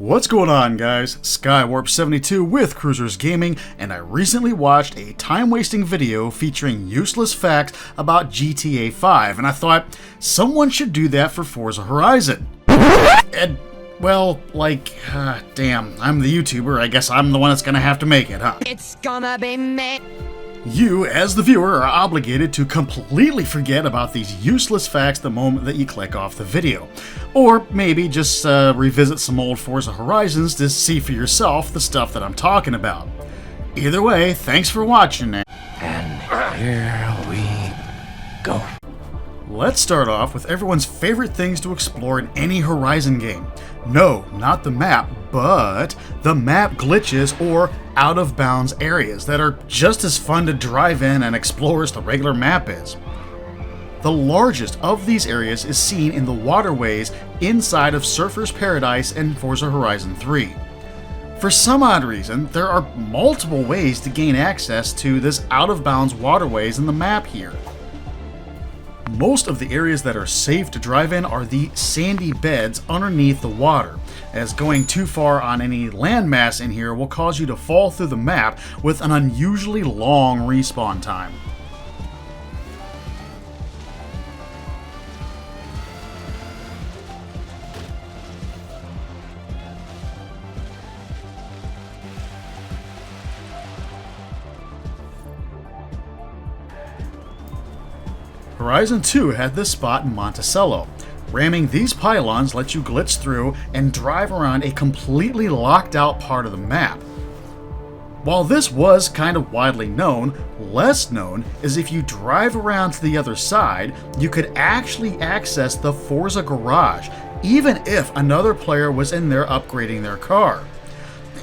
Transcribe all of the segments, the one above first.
What's going on, guys? Skywarp72 with Cruisers Gaming, and I recently watched a time-wasting video featuring useless facts about GTA 5, and I thought someone should do that for Forza Horizon. And, well, damn, I'm the YouTuber, I guess I'm the one that's gonna have to make it, huh? It's gonna be me. You, as the viewer, are obligated to completely forget about these useless facts the moment that you click off the video. Or maybe just revisit some old Forza Horizons to see for yourself the stuff that I'm talking about. Either way, thanks for watching. And here we go. Let's start off with everyone's favorite things to explore in any Horizon game. No, not the map, but the map glitches or out-of-bounds areas that are just as fun to drive in and explore as the regular map is. The largest of these areas is seen in the waterways inside of Surfer's Paradise in Forza Horizon 3. For some odd reason, there are multiple ways to gain access to this out-of-bounds waterways in the map here. Most of the areas that are safe to drive in are the sandy beds underneath the water, as going too far on any landmass in here will cause you to fall through the map with an unusually long respawn time. Horizon 2 had this spot in Monticello. Ramming these pylons lets you glitch through and drive around a completely locked out part of the map. While this was kind of widely known, less known is if you drive around to the other side, you could actually access the Forza garage, even if another player was in there upgrading their car.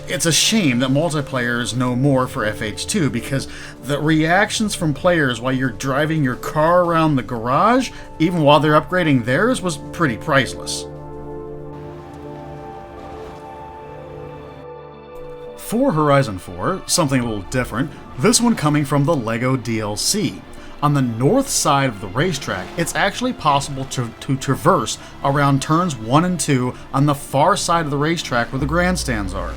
It's a shame that multiplayer is no more for FH2 because the reactions from players while you're driving your car around the garage, even while they're upgrading theirs, was pretty priceless. For Horizon 4, something a little different, this one coming from the LEGO DLC. On the north side of the racetrack, it's actually possible to traverse around turns 1 and 2 on the far side of the racetrack where the grandstands are.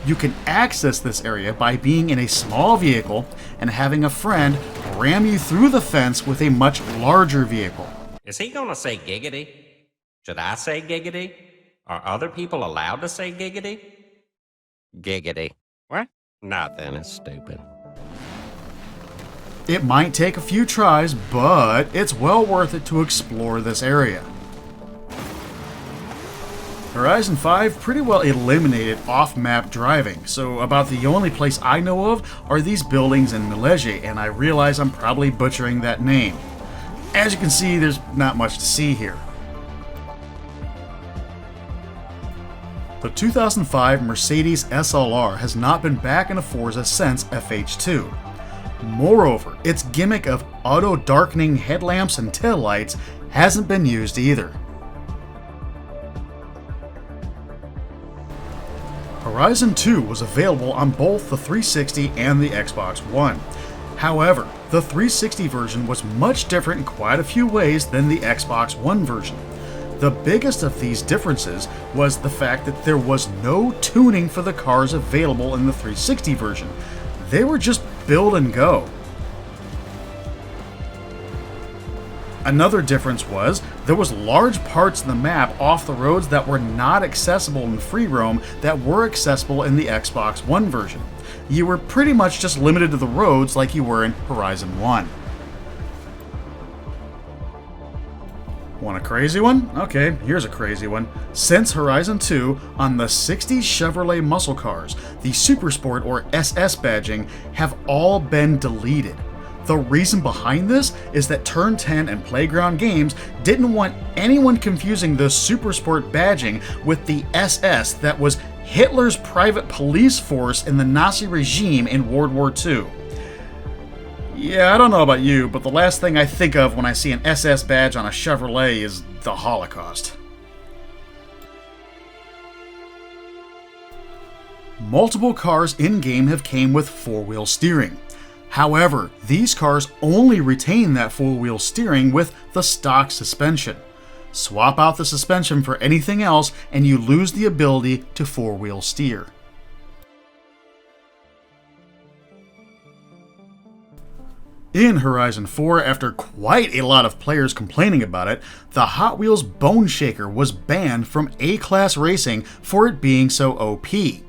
You can access this area by being in a small vehicle and having a friend ram you through the fence with a much larger vehicle. Is he gonna say giggity? Should I say giggity? Are other people allowed to say giggity? Giggity. What? Nothing, it's stupid. It might take a few tries, but it's well worth it to explore this area. Horizon 5 pretty well eliminated off-map driving, so about the only place I know of are these buildings in Milege, and I realize I'm probably butchering that name. As you can see, there's not much to see here. The 2005 Mercedes SLR has not been back in a Forza since FH2. Moreover, its gimmick of auto-darkening headlamps and taillights hasn't been used either. Horizon 2 was available on both the 360 and the Xbox One. However, the 360 version was much different in quite a few ways than the Xbox One version. The biggest of these differences was the fact that there was no tuning for the cars available in the 360 version. They were just build and go. Another difference was there was large parts of the map off the roads that were not accessible in free roam that were accessible in the Xbox One version. You were pretty much just limited to the roads like you were in Horizon 1. Want a crazy one? Okay, here's a crazy one. Since Horizon 2, on the 60s Chevrolet muscle cars, the Supersport or SS badging have all been deleted. The reason behind this is that Turn 10 and Playground Games didn't want anyone confusing the Supersport badging with the SS that was Hitler's private police force in the Nazi regime in World War II. Yeah, I don't know about you, but the last thing I think of when I see an SS badge on a Chevrolet is the Holocaust. Multiple cars in-game have came with four-wheel steering. However, these cars only retain that four-wheel steering with the stock suspension. Swap out the suspension for anything else, and you lose the ability to four-wheel steer. In Horizon 4, after quite a lot of players complaining about it, the Hot Wheels Bone Shaker was banned from A-Class racing for it being so OP. It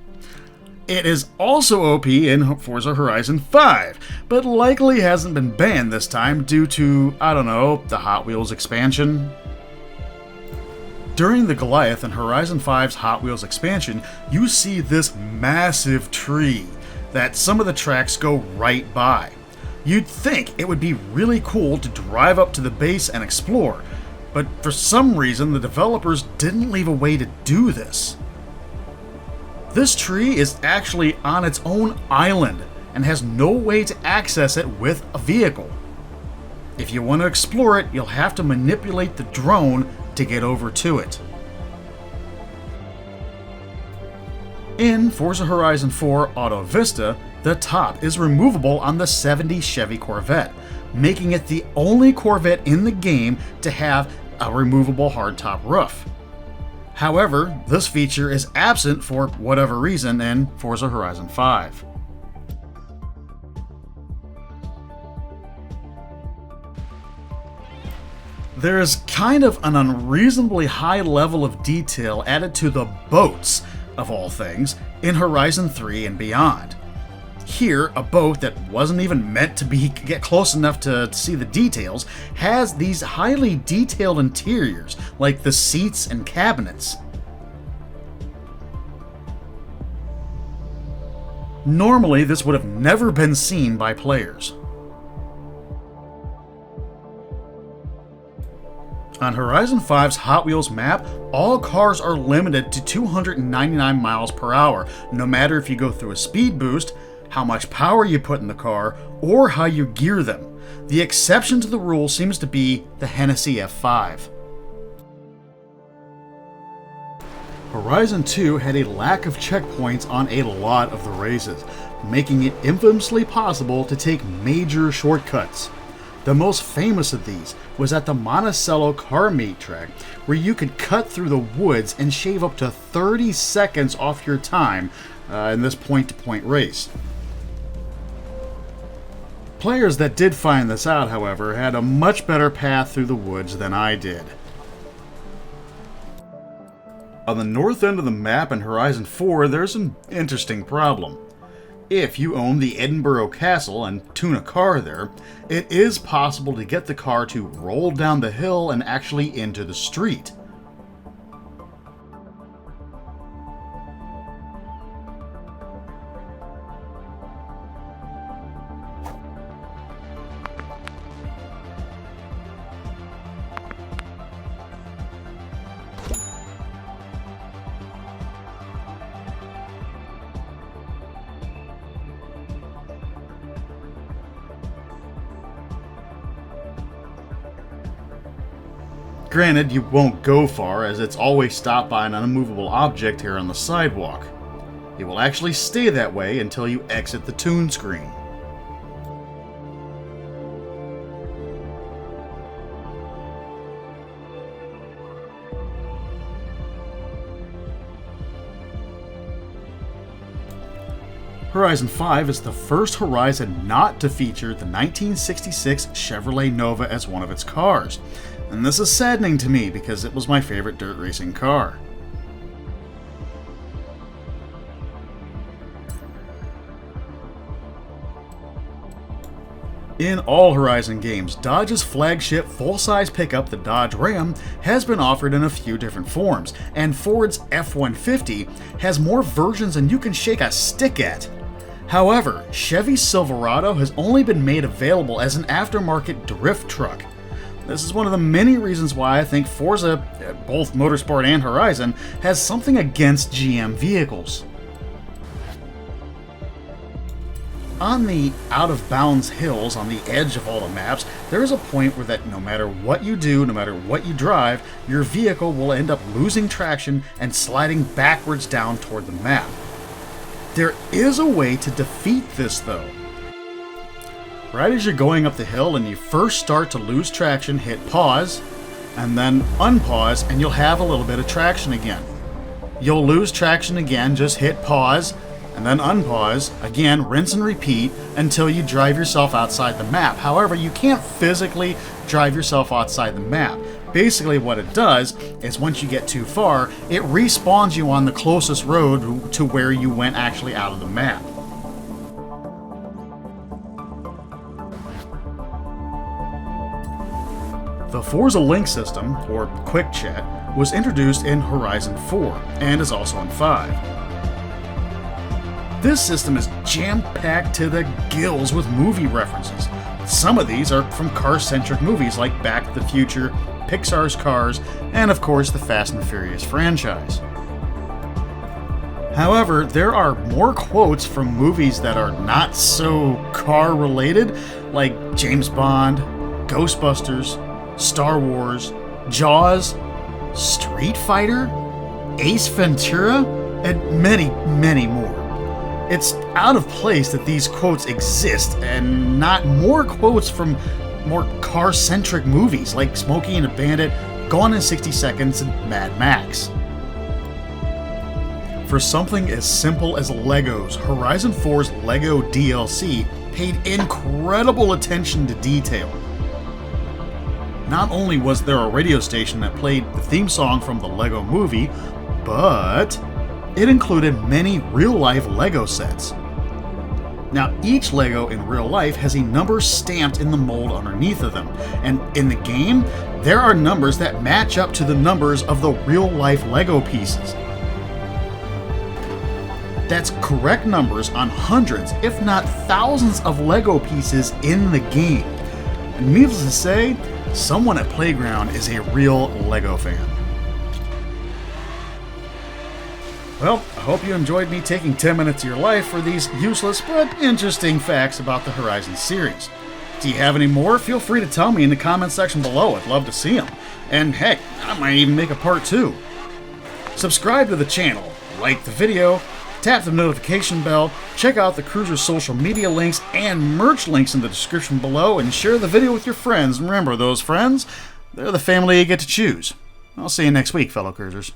is also OP in Forza Horizon 5, but likely hasn't been banned this time due to, I don't know, the Hot Wheels expansion. During the Goliath in Horizon 5's Hot Wheels expansion, you see this massive tree that some of the tracks go right by. You'd think it would be really cool to drive up to the base and explore, but for some reason the developers didn't leave a way to do this. This tree is actually on its own island and has no way to access it with a vehicle. If you want to explore it, you'll have to manipulate the drone to get over to it. In Forza Horizon 4 Auto Vista, the top is removable on the 70 Chevy Corvette, making it the only Corvette in the game to have a removable hardtop roof. However, this feature is absent for whatever reason in Forza Horizon 5. There is kind of an unreasonably high level of detail added to the boats, of all things, in Horizon 3 and beyond. Here, a boat that wasn't even meant to get close enough to see the details has these highly detailed interiors, like the seats and cabinets. Normally, this would have never been seen by players. On Horizon 5's Hot Wheels map, all cars are limited to 299 miles per hour, no matter if you go through a speed boost, how much power you put in the car, or how you gear them. The exception to the rule seems to be the Hennessy F5. Horizon 2 had a lack of checkpoints on a lot of the races, making it infamously possible to take major shortcuts. The most famous of these was at the Monticello car meet track, where you could cut through the woods and shave up to 30 seconds off your time in this point-to-point race. Players that did find this out, however, had a much better path through the woods than I did. On the north end of the map in Horizon 4, there's an interesting problem. If you own the Edinburgh Castle and tune a car there, it is possible to get the car to roll down the hill and actually into the street. Granted, you won't go far, as it's always stopped by an unmovable object here on the sidewalk. It will actually stay that way until you exit the tune screen. Horizon 5 is the first Horizon not to feature the 1966 Chevrolet Nova as one of its cars. And this is saddening to me because it was my favorite dirt racing car. In all Horizon games, Dodge's flagship full-size pickup, the Dodge Ram, has been offered in a few different forms, and Ford's F-150 has more versions than you can shake a stick at. However, Chevy's Silverado has only been made available as an aftermarket drift truck. This is one of the many reasons why I think Forza, both Motorsport and Horizon, has something against GM vehicles. On the out-of-bounds hills on the edge of all the maps, there is a point where that no matter what you do, no matter what you drive, your vehicle will end up losing traction and sliding backwards down toward the map. There is a way to defeat this though. Right as you're going up the hill and you first start to lose traction, hit pause, and then unpause, and you'll have a little bit of traction again. You'll lose traction again, just hit pause, and then unpause, again, rinse and repeat until you drive yourself outside the map. However, you can't physically drive yourself outside the map. Basically what it does is once you get too far, it respawns you on the closest road to where you went actually out of the map. The Forza Link system, or Quick Chat, was introduced in Horizon 4 and is also in 5. This system is jam-packed to the gills with movie references. Some of these are from car-centric movies like Back to the Future, Pixar's Cars, and of course the Fast and Furious franchise. However, there are more quotes from movies that are not so car-related, like James Bond, Ghostbusters, Star Wars, Jaws, Street Fighter, Ace Ventura, and many, many more. It's out of place that these quotes exist and not more quotes from more car-centric movies like Smokey and the Bandit, Gone in 60 Seconds, and Mad Max. For something as simple as Legos, Horizon 4's Lego DLC paid incredible attention to detail. Not only was there a radio station that played the theme song from the Lego movie, but it included many real-life Lego sets. Now, each Lego in real life has a number stamped in the mold underneath of them, and in the game, there are numbers that match up to the numbers of the real-life Lego pieces. That's correct numbers on hundreds, if not thousands of Lego pieces in the game. And needless to say, someone at Playground is a real Lego fan. Well, I hope you enjoyed me taking 10 minutes of your life for these useless but interesting facts about the Horizon series. Do you have any more? Feel free to tell me in the comment section below. I'd love to see them. And heck, I might even make a part 2. Subscribe to the channel, like the video, tap the notification bell, check out the Cruiser's social media links and merch links in the description below, and share the video with your friends. Remember, those friends, they're the family you get to choose. I'll see you next week, fellow Cruisers.